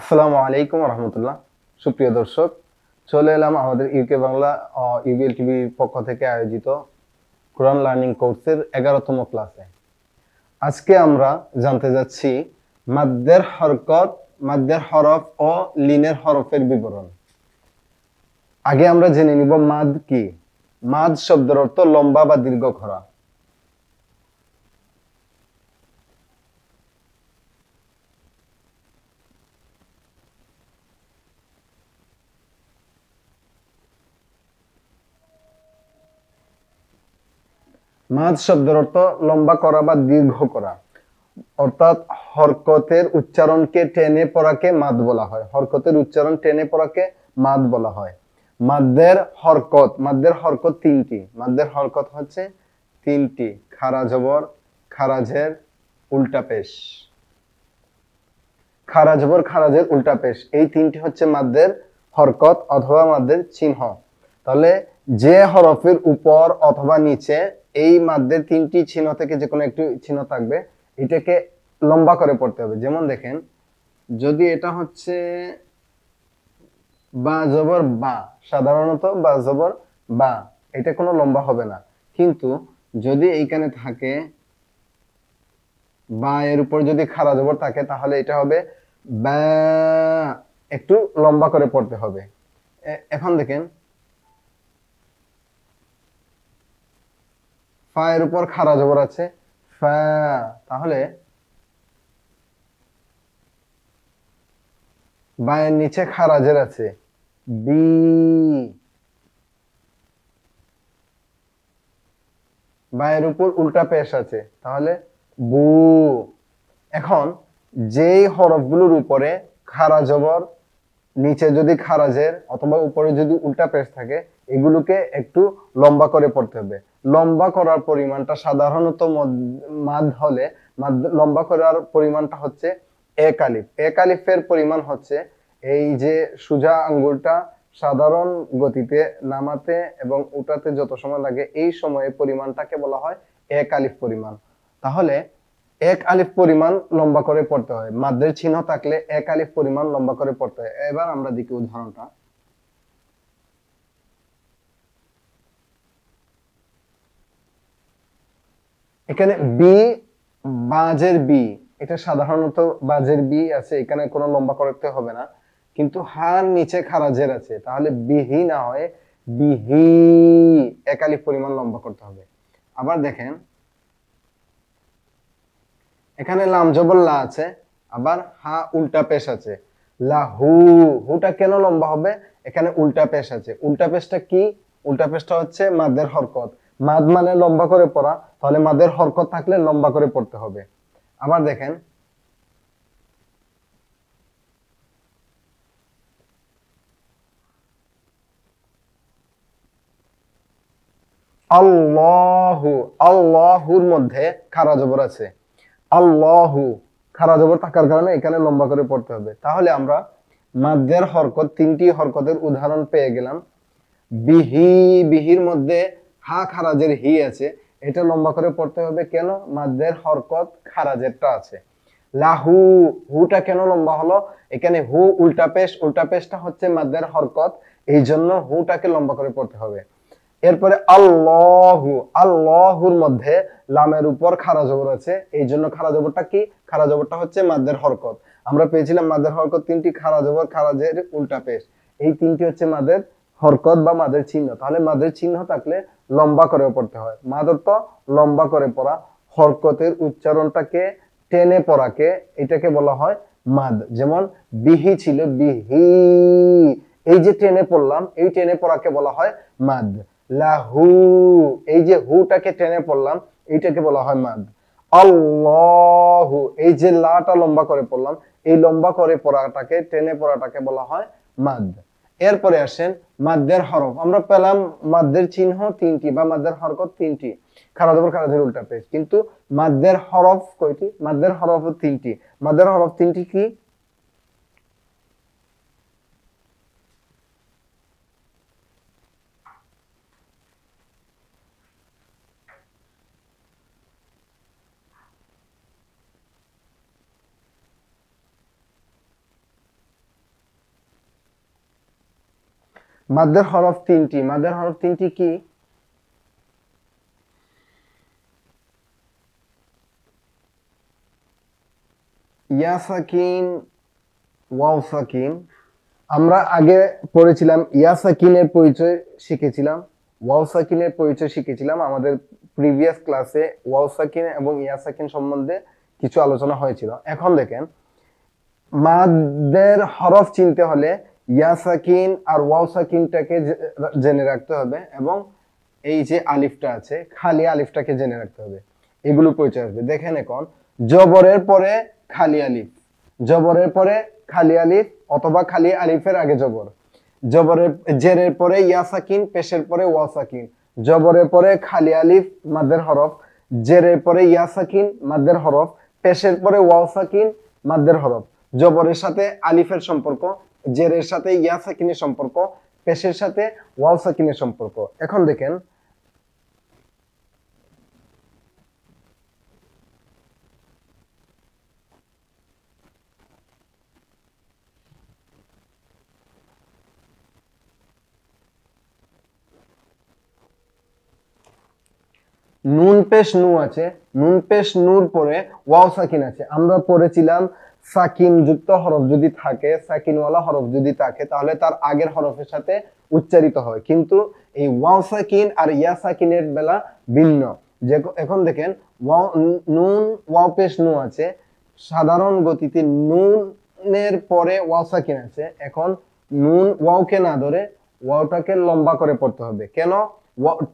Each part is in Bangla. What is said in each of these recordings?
আসসালামু আলাইকুম রহমতুল্লাহ। সুপ্রিয় দর্শক, চলে এলাম আমাদের ইউকে বাংলা ইউবিএল টিভির পক্ষ থেকে আয়োজিত কোরআন লার্নিং কোর্সের 11তম ক্লাসে। আজকে আমরা জানতে যাচ্ছি মাদ্দের হরকত, মাদ্দের হরফ ও লিনের হরফের বিবরণ। আগে আমরা জেনে নিব মাদ কি। মাদ শব্দের অর্থ লম্বা বা দীর্ঘ করা। মাদ শব্দের অর্থ লম্বা করা বা দীর্ঘ করা, অর্থাৎ হরকতের উচ্চারণকে টেনে পড়াকে মাদ বলা হয়। হরকতের উচ্চারণ টেনে পড়াকে মাদ বলা হয়। মাদ্দের হরকত, মাদ্দের হরকত তিনটি। মাদ্দের হরকত হচ্ছে তিনটি: খাড়া জবর, খারাজের, উল্টা পেশ। খাড়া জবর, খারাজের, উল্টা পেশ, এই তিনটি হচ্ছে মাদ্দের হরকত অথবা মাদ্দের চিহ্ন। তাহলে যে হরফের উপর অথবা নিচে এই মাদ্দের তিনটি চিহ্ন থেকে যে কোনো একটি চিহ্ন থাকবে, এটাকে লম্বা করে পড়তে হবে। যেমন দেখেন, যদি এটা হচ্ছে বা জবর বা, সাধারণত বা জবর বা, এটা কোনো লম্বা হবে না। কিন্তু যদি এইখানে থাকে বা, এর উপর যদি খাড়া জবর থাকে, তাহলে এটা হবে বা, একটু লম্বা করে পড়তে হবে। এখন দেখেন, ফা এর উপর খাড়া জবর আছে ফা, তাহলে বা এর নিচে খারাজের আছে বি, বা এর উপর উল্টা পেশ আছে, তাহলে বু। এখন যেই হরফগুলোর উপরে খাড়া জবর, নিচে যদি খারাজের অথবা উপরে যদি উল্টা পেশ থাকে, এগুলোকে একটু লম্বা করে পড়তে হবে। লম্বা করার পরিমাণটা সাধারণত মাদ হলে লম্বা করার পরিমাণটা হচ্ছে এক আলিফ। এক আলিফের পরিমাণ হচ্ছে, এই যে সোজা আঙ্গুলটা সাধারণ গতিতে নামাতে এবং উঠাতে যত সময় লাগে, এই সময়ে পরিমাণটাকে বলা হয় এক আলিফ পরিমাণ। তাহলে এক আলিফ পরিমাণ লম্বা করে পড়তে হয়। মাদ্দের চিহ্ন থাকলে এক আলিফ পরিমাণ লম্বা করে পড়তে হয়। এবার আমরা দেখি উদাহরণটা। এখানে বি, বাজের বি, এটা সাধারণত বাজের বি আছে, এখানে কোনো লম্বা করতে হবে না। কিন্তু হার নিচে খারাজের আছে, তাহলে বিহি না হয় বিহি, এক আলিফ পরিমাণ লম্বা করতে হবে। আবার দেখেন, এখানে লাম জবর লা আছে, আবার হা উল্টা পেশ আছে লাহু। হুটা কেন লম্বা হবে? এখানে উল্টা পেশ আছে। উল্টা পেশটা কি? উল্টা পেশটা হচ্ছে মাদের হরকত। মাদ মানে লম্বা করে পড়া, তাহলে মাদের হরকত থাকলে লম্বা করে পড়তে হবে। আবার দেখেন, আল্লাহু, আল্লাহুর মধ্যে খাড়া জবর আছে। আল্লাহু, খাড়া জবর থাকার কারণে এখানে লম্বা করে পড়তে হবে। তাহলে আমরা মাদ্দের হরকত, তিনটি হরকতের উদাহরণ পেয়ে গেলাম। বিহি, বিহির মধ্যে হা খারাজের হি আছে, এটা লম্বা করে পড়তে হবে। কেন? মাদ্দের হরকত খারাজেরটা আছে। লাহু, হুটা কেন লম্বা হলো? এখানে হু উল্টা পেশ, উল্টা পেশটা হচ্ছে মাদ্দের হরকত, এই জন্য হুটাকে লম্বা করে পড়তে হবে। এরপরে আল্লাহু, আল্লাহুর মধ্যে লামের উপর খাড়া জবর আছে, এই জন্য খাড়া জবরটা কি? খাড়া জবরটা হচ্ছে মাদ্দের হরকত। আমরা পেয়েছিলাম মাদ্দের হরকত তিনটি: খাড়া জবর, খারাজের, উল্টা পেশ। এই তিনটি হচ্ছে মাদের হরকত বা মাদের চিহ্ন। তাহলে মাদের চিহ্ন থাকলে লম্বা করে পড়তে হয়। মাদ অর্থ লম্বা করে পড়া, হরকতের উচ্চারণটাকে টেনে পড়াকে, এটাকে বলা হয় মাদ। যেমন বিহি ছিল বিহি, এই যে টেনে পড়লাম, এই টেনে পড়াকে বলা হয় মাদ। লাহু, এই যে হুটাকে টেনে পড়লাম, এইটাকে বলা হয় মাদ। আল্লাহু, এই যে লাটা লম্বা করে পড়লাম, এই লম্বা করে পড়াটাকে, টেনে পড়াটাকে বলা হয় মাদ। এরপরে আসেন মাদ্দের হরফ। আমরা পেলাম মাদ্দের চিহ্ন তিনটি বা মাদ্দের হরকত তিনটি: খাড়া জবর, খারাজের, উল্টা পেশ। কিন্তু মাদ্দের হরফ কয়টি? মাদ্দের হরফ তিনটি। মাদ্দের হরফ তিনটি কি? মাদ্দের হরফ তিনটি। মাদ্দের হরফ তিনটি কি? ইয়া সাকিন, ওয়াও সাকিন। আমরা আগে পড়েছিলাম ইয়া সাকিনের পরিচয় শিখেছিলাম, ওয়াও সাকিনের পরিচয় শিখেছিলাম। আমাদের প্রিভিয়াস ক্লাসে ওয়াও সাকিন এবং ইয়া সাকিন সম্বন্ধে কিছু আলোচনা হয়েছিল। এখন দেখেন, মাদ্দের হরফ চিনতে হলে ইয়া সাকিন আর ওয়াও সাকিনটাকে জেনে রাখতে হবে, এবং এই যে আলিফটা আছে, খালি আলিফটাকে জেনে রাখতে হবে। এগুলো পরিচয় আসবে। দেখেন এখন, জবরের পরে খালি আলিফ, জবরের পরে খালি আলিফ অথবা খালি আলিফের আগে জবর, জবরের জেরের পরে ইয়া সাকিন, পেশের পরে ওয়া সাকিন, জবরের পরে খালি আলিফ মাদ্দের হরফ, জেরের পরে ইয়া সাকিন মাদ্দের হরফ, পেশের পরে ওয়া সাকিন মাদ্দের হরফ। জবরের সাথে আলিফের সম্পর্ক, জেরের সাথে ইয়া সাকিনের সম্পর্ক, পেশের সাথে ওয়া সাকিনের সম্পর্ক। এখন দেখেন, নুন পেশ নু আছে, নুন পেশ নূর পরে ওয়াও সাকিন আছে। আমরা পড়েছিলাম সাকিন যুক্ত হরফ যদি থাকে, সাকিনওয়ালা হরফ যদি থাকে, তাহলে তার আগের হরফের সাথে উচ্চারিত হয়। কিন্তু এই ওয়াও সাকিন আর ইয়া সাকিনের বেলা ভিন্ন। যে এখন দেখেন, ওয়াও নুন ওয়াও পেশ নু আছে, সাধারণ গতিতে নুনের পরে ওয়াও সাকিন আছে। এখন নুন ওয়াওকে না ধরে ওয়াওটাকে লম্বা করে পড়তে হবে। কেন?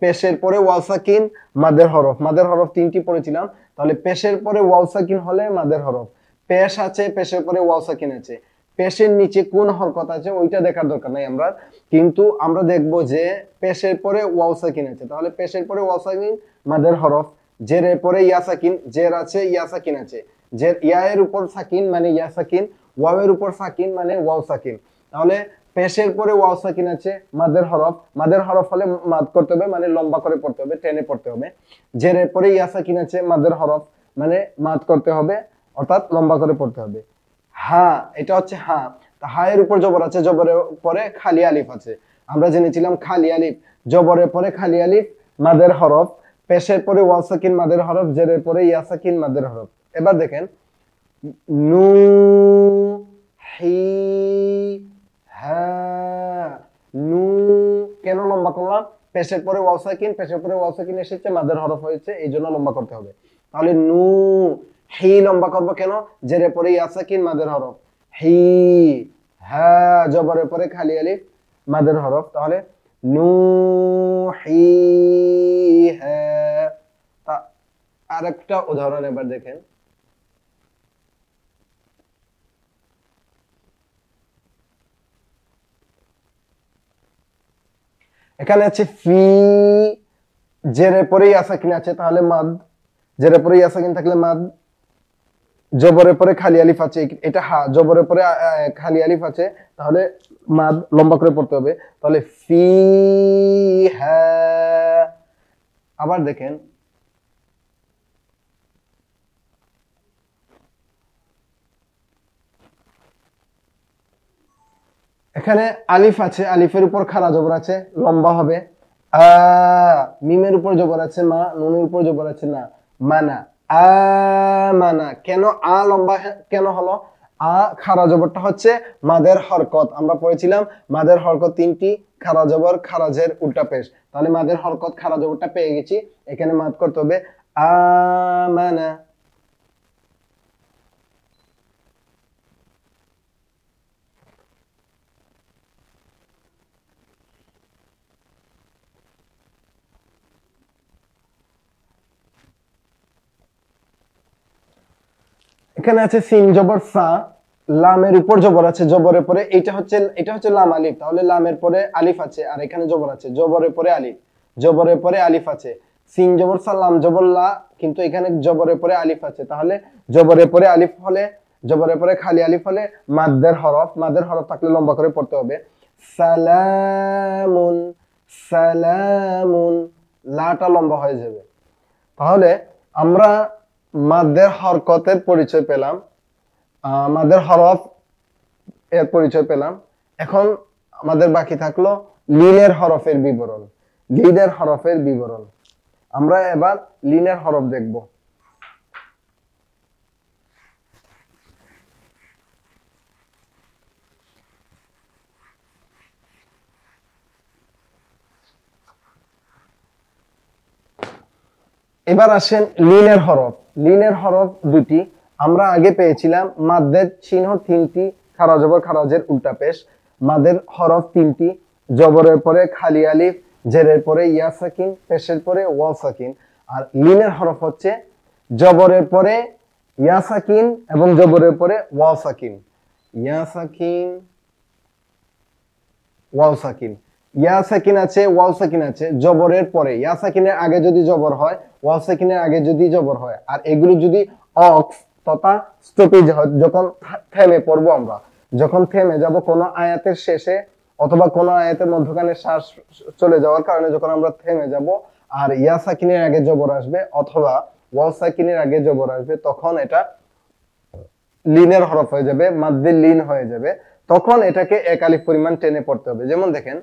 পেশের পরে ওয়াও সাকিন মাদের হরফ, মাদের হরফ তিনটি পড়েছিলাম, তাহলে পেশের পরে ওয়াও সাকিন হলে মাদের হরফ। পেশ আছে, পেশের পরে ওয়াও সাকিন আছে, পেশের নিচে কোন হরকত আছে ওইটা দেখার দরকার নাই আমরা, কিন্তু আমরা দেখব যে পেশের পরে ওয়াও সাকিন আছে, তাহলে পেশের পরে ওয়াও সাকিন মাদের হরফ। জেরের পরে ইয়া সাকিন, জের আছে ইয়া সাকিন আছে, জের ইয়া এর উপর সাকিন মানে ইয়া সাকিন, ওয়াও এর উপর সাকিন মানে ওয়াও সাকিন। তাহলে পেশের পরে ওয়াও সাকিন আছে, মাদের হরফ, মাদের হরফ হলে মাদ করতে হবে মানে লম্বা করে পড়তে হবে, টেনে পড়তে হবে। জেরের পরে ইয়া সাকিন আছে, মাদের হরফ মানে মাদ করতে হবে অর্থাৎ লম্বা করে পড়তে হবে। হা, এটা হচ্ছে হা, হা এর উপর জবর আছে, জবরের পরে খালি আলিফ আছে। আমরা জেনেছিলাম খালি আলিফ, জবরের পরে খালি আলিফ মাদের হরফ, পেশের পরে ওয়াও সাকিন মাদের হরফ, জেরের পরে ইয়া সাকিন মাদের হরফ। এবার দেখেন, নু হি হ্যাঁ, নু কেন লম্বা করলাম? পেশের পরে ওয়াও সাকিন, পেশের পরে ওয়াও সাকিন এসেছে, মাদের হরফ হয়েছে, এই জন্য লম্বা করতে হবে। তাহলে নু হি লম্বা করবো কেন? জেরের পরে ইয়া সাকিন মাদের হরফ, হি হ্যাঁ, জবরের পরে খালি আলিফ মাদের হরফ। তাহলে নু হি হ্যাঁ। আরেকটা উদাহরণ এবার দেখেন, এখানে আছে ফি, জেরের পরে ইয়া সাকিন আছে তাহলে মাদ, জেরের পরে ইয়া সাকিন থাকলে মাদ, জবরের পরে খালি আলিফ আছে, এটা হা, জবরের পরে খালি আলিফ আছে, তাহলে মাদ লম্বা করে পড়তে হবে। তাহলে ফি হ্যাঁ। আবার দেখেন, এখানে আলিফ আছে, আলিফের উপর খাড়া জবর আছে, লম্বা হবে। আ, মিমের উপর জবর আছে মা, নুনের উপর জবর আছে না, মানা, আ মানা। কেন আ লম্বা কেন হলো? আ খাড়া জবরটা হচ্ছে মাদের হরকত। আমরা পড়েছিলাম মাদের হরকত তিনটি, খাড়া জবর, খাড়া জের, উল্টা পেশ। তাহলে মাদের হরকত খাড়া জবরটা পেয়ে গেছি, এখানে মাদ করতে হবে আ মানা। এখানে আছে সিন জবর সা, লামের উপর জবর আছে, জবরের পরে এটা হচ্ছে লাম আলিফ, তাহলে লামের পরে আলিফ আছে আর এখানে জবর আছে, জবরের পরে আলিফ, জবরের পরে আলিফ আছে। সিন জবর সা, লাম জবর লা, কিন্তু এখানে জবরের পরে আলিফ আছে, তাহলে জবরের পরে আলিফ হলে, জবরের পরে খালি আলিফ হলে মাদ্দের হরফ, মাদ্দের হরফ থাকলে লম্বা করে পড়তে হবে। সালামুন, সালামুন, লাটা লম্বা হয়ে যাবে। তাহলে আমরা মাদ্দের হরকতের পরিচয় পেলাম, মাদ্দের হরফ এর পরিচয় পেলাম। এখন আমাদের বাকি থাকলো লিনের হরফের বিবরণ। লিনের হরফের বিবরণ, আমরা এবার লিনের হরফ দেখব। এবার আসেন লিনের হরফ। লিনের হরফ দুটি। আমরা আগে পেয়েছিলাম মাদ্দের চিহ্ন তিনটি, খারা জবর খারাজের উল্টা পেশ। মাদের হরফ তিনটি, জবরের পরে খালি আলিফ, জেরের পরে ইয়া সাকিন, পেশের পরে ওয়াও সাকিন। আর লিনের হরফ হচ্ছে জবরের পরে ইয়া সাকিন এবং জবরের পরে ওয়াও সাকিন। ইয়া সাকিন, ওয়াও সাকিন। ইয়া সাকিন আছে, ওয়াও সাকিন আছে। জবরের পরে ইয়া সাকিনের আগে যদি জবর হয়, ওয়াও সাকিনের আগে যদি জবর হয়, আর এগুলো যদি অক্স তথা স্টপেজ হয়, যখন থেমে পড়বো আমরা, যখন থেমে যাব কোন আয়াতের শেষে অথবা কোন আয়াতের মধ্যখানে শ্বাস চলে যাওয়ার কারণে যখন আমরা থেমে যাব আর ইয়া সাকিনের আগে জবর আসবে অথবা ওয়াও সাকিনের আগে জবর আসবে, তখন এটা লিনের হরফ হয়ে যাবে, মাদ্দে লিন হয়ে যাবে। তখন এটাকে এক আলিফ পরিমাণ টেনে পড়তে হবে। যেমন দেখেন,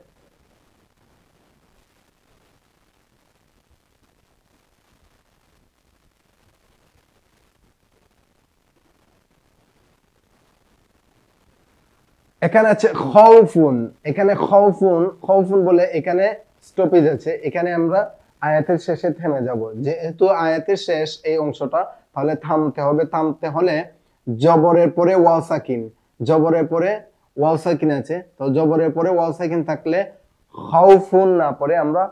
এখানে আছে খাউফুন। এখানে খাউফুন, খাউফুন বলে এখানে স্টপেজ আছে। এখানে আমরা আয়াতের শেষে থেমে যাব। যেহেতু আয়াতের শেষ এই অংশটা, তাহলে থামতে হবে। থামতে হলে জবরের পরে ওয়াও সাকিন, জবরের পরে ওয়াও সাকিন আছে, তো জবরের পরে ওয়াও সাকিন থাকলে খাউফুন না পড়ে আমরা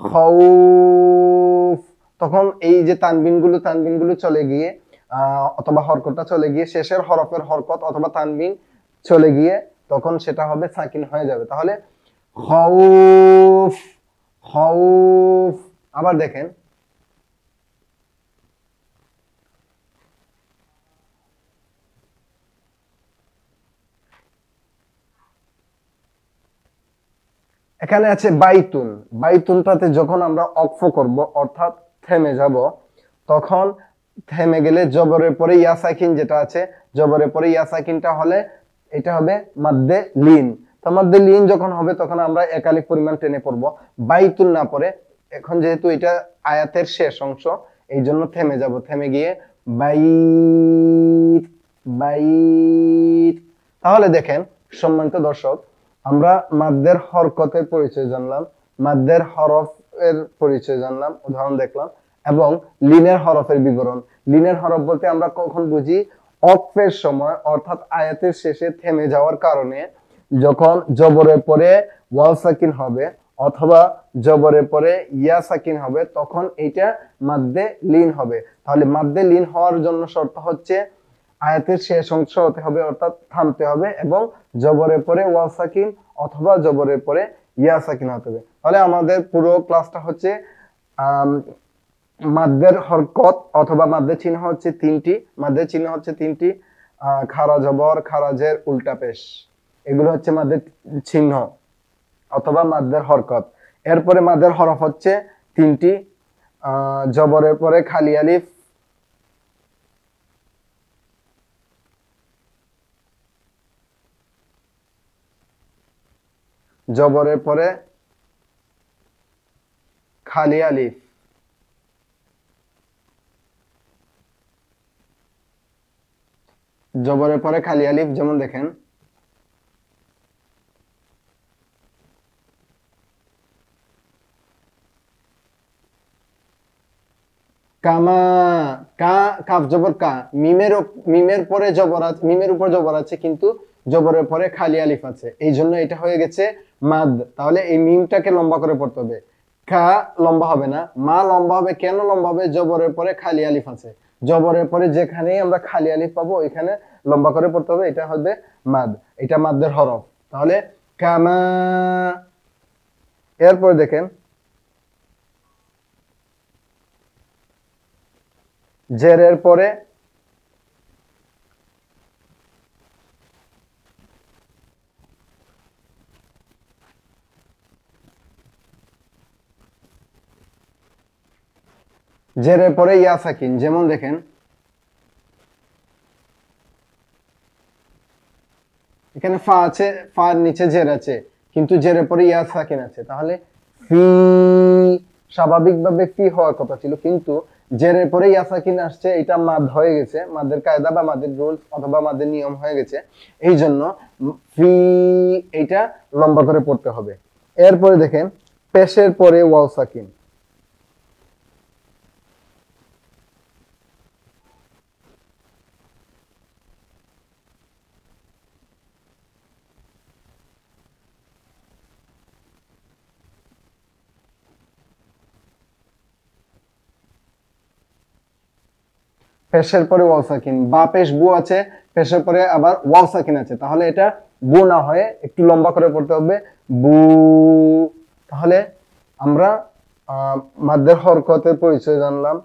খাউফ, তখন এই যে তানবিনগুলো চলে গিয়ে অথবা হরকতটা চলে গিয়ে শেষের হরফের হরকত অথবা তানবিন চলে গিয়ে তখন সেটা হবে সাকিন হয়ে যাবে। তাহলে খাউফ, খাউফ। আবার দেখেন, এখানে আছে বাইতুন। বাইতুনটাতে যখন আমরা অক্ফ করব অর্থাৎ থেমে যাব, তখন থেমে গেলে জবরের পরে ইয়া সাকিন যেটা আছে, জবরের পরে ইয়া সাকিনটা হলে এটা হবে মাদ্দে লিন। তো মাদ্দে লিন যখন হবে তখন আমরা এক আলিফ পরিমাণ টেনে পড়ব। বাইতুন না পড়ে, এখন যেহেতু এটা আয়াতের শেষ অংশ এই জন্য থেমে যাব। থেমে গিয়ে বাইত, বাইত। তাহলে দেখেন সম্মানিত দর্শক, আমরা মাদ্দের হরকতের পরিচয় জানলাম, মাদ্দের হরফের পরিচয় জানলাম, উদাহরণ দেখলাম, এবং লিনের হরফের বিবরণ। লিনের হরফ বলতে আমরা কখন বুঝি? অক্ফের সময় অর্থাৎ আয়াতের শেষে থেমে যাওয়ার কারণে যখন জবরের পরে ওয়াও সাকিন হবে অথবা জবরের পরে ইয়া সাকিন হবে, তখন এটা মাদ্দে লিন হবে। তাহলে মাদ্দে লিন হওয়ার জন্য শর্ত হচ্ছে আয়াতের শেষ অংশ হতে হবে অর্থাৎ থামতে হবে এবং জবরের পরে ওয়াও সাকিন অথবা জবরের পরে ইয়া সাকিন হতে হবে। তাহলে আমাদের পুরো ক্লাসটা হচ্ছে মাদ্দের হরকত অথবা মাদ্দের চিহ্ন হচ্ছে তিনটি। মাদ্দের চিহ্ন হচ্ছে তিনটি, খারা জবর, খারাজের উল্টা পেশ, এগুলো হচ্ছে মাদ্দের চিহ্ন অথবা মাদ্দের হরকত। এরপরে মাদ্দের হরফ হচ্ছে তিনটি, জবরের পরে খালি আলিফ, জবরের পরে খালি আলিফ, জবরের পরে খালি আলিফ। যেমন দেখেন, কামা, কা, কাফ জবর কা, মিমের পরে জবর আছে, মিমের উপর জবর আছে কিন্তু জবরের পরে খালি আলিফ আছে, এই জন্য এটা হয়ে গেছে মাদ। তাহলে এই মিমটাকে লম্বা করে পড়তে হবে। কা লম্বা হবে না, মা লম্বা হবে। কেন লম্বা হবে? জবরের পরে খালি আলিফ আছে, জবরের পরে যেখানেই আমরা খালি আলিফ পাবো ওইখানে লম্বা করে পড়তে হবে, এটা হবে মাদ, এটা মাদ্দের হরফ। তাহলে কামা। এরপর দেখেন, জেরের পরে জেরের পরে ইয়া সাকিন। যেমন দেখেন, এখানে ফা আছে, ফার নিচে জের আছে, কিন্তু জেরের পরে ইয়া সাকিন আছে, তাহলে ফি স্বাভাবিকভাবে ফি হওয়ার কথা ছিল, কিন্তু জেরের পরে ইয়া সাকিন আসছে, এটা মাদ হয়ে গেছে, মাদের কায়দা বা মাদের রুলস অথবা মাদের নিয়ম হয়ে গেছে, এই জন্য ফি এটা লম্বা করে পড়তে হবে। এরপরে দেখেন পেশের পরে ওয়াও সাকিন, পেশের পরে ওয়াও সাকিন, বা পেশ বু আছে, পেশের পরে আবার ওয়াও সাকিন আছে, তাহলে এটা বু না হয়ে একটু লম্বা করে পড়তে হবে, বু। তাহলে আমরা মাদ্দের হরকতের পরিচয় জানলাম,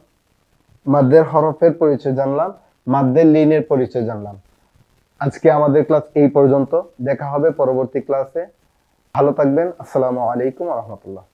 মাদ্দের হরফের পরিচয় জানলাম, মাদ্দের লিনের পরিচয় জানলাম। আজকে আমাদের ক্লাস এই পর্যন্ত, দেখা হবে পরবর্তী ক্লাসে। ভালো থাকবেন। আসসালামু আলাইকুম ওয়া রাহমাতুল্লাহ।